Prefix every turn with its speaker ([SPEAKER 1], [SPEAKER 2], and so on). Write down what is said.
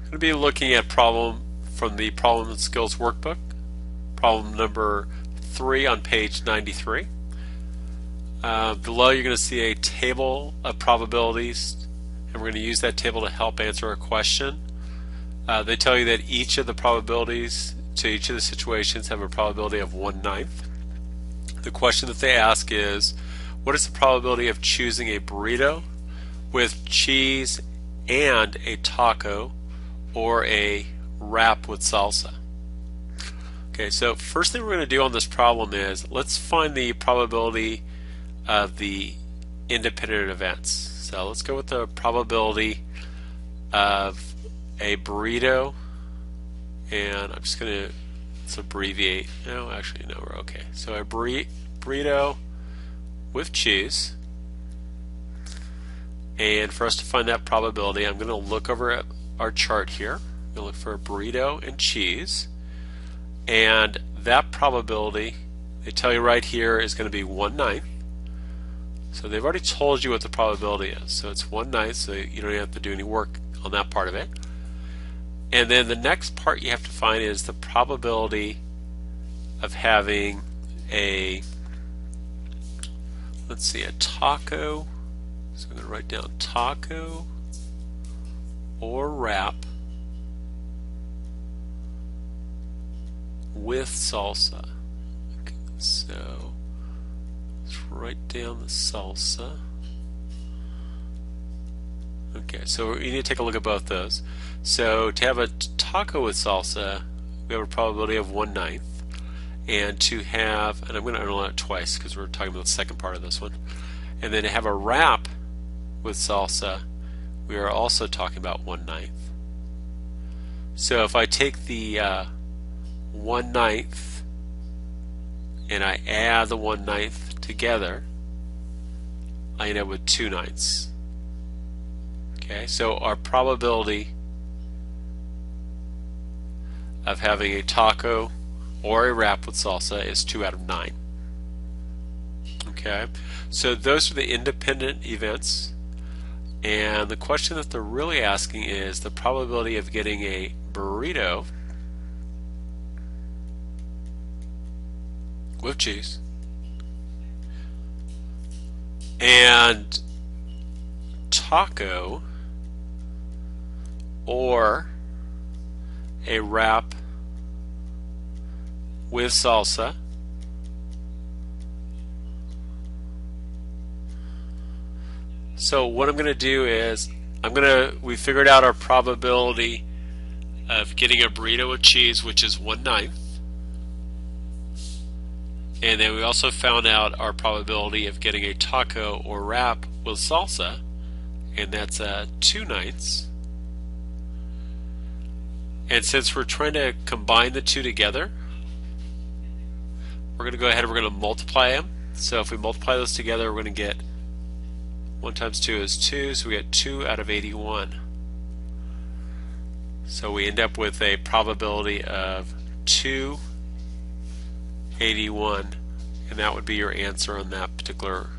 [SPEAKER 1] going to be looking at problem from the Problem and Skills Workbook, problem number 3 on page 93. Below you're going to see a table of probabilities, and we're going to use that table to help answer a question. They tell you that each of the probabilities to each of the situations have a probability of 1/9. The question that they ask is, what is the probability of choosing a burrito with cheese and a taco or a wrap with salsa? Okay, so first thing we're going to do on this problem is let's find the probability of the independent events. So let's go with the probability of a burrito, and I'm just going to, let's abbreviate. No, actually no, we're okay. So a burrito with cheese. And for us to find that probability, I'm going to look over at our chart here. I'm going to look for a burrito and cheese. And that probability, they tell you right here, is going to be 1/9. So they've already told you what the probability is. So it's 1/9, so you don't have to do any work on that part of it. And then the next part you have to find is the probability of having a, let's see, a taco. So I'm going to write down taco or wrap with salsa. Okay, so let's write down the salsa. Okay, so you need to take a look at both those. So to have a taco with salsa, we have a probability of 1/9. And to have, and I'm going to underline it twice because we're talking about the second part of this one. And then to have a wrap with salsa, we are also talking about 1/9. So if I take the 1/9 and I add the 1/9 together, I end up with 2/9. Okay, so our probability of having a taco or a wrap with salsa is 2 out of 9. Okay, so those are the independent events, and the question that they're really asking is the probability of getting a burrito with cheese and taco or a wrap with salsa So what I'm going to do is we figured out our probability of getting a burrito with cheese, which is 1/9. And then we also found out our probability of getting a taco or wrap with salsa, and that's 2/9. And since we're trying to combine the two together, we're going to go ahead and we're going to multiply them. So if we multiply those together, we're going to get 1 times 2 is 2, so we get 2 out of 81. So we end up with a probability of 2/81, and that would be your answer on that particular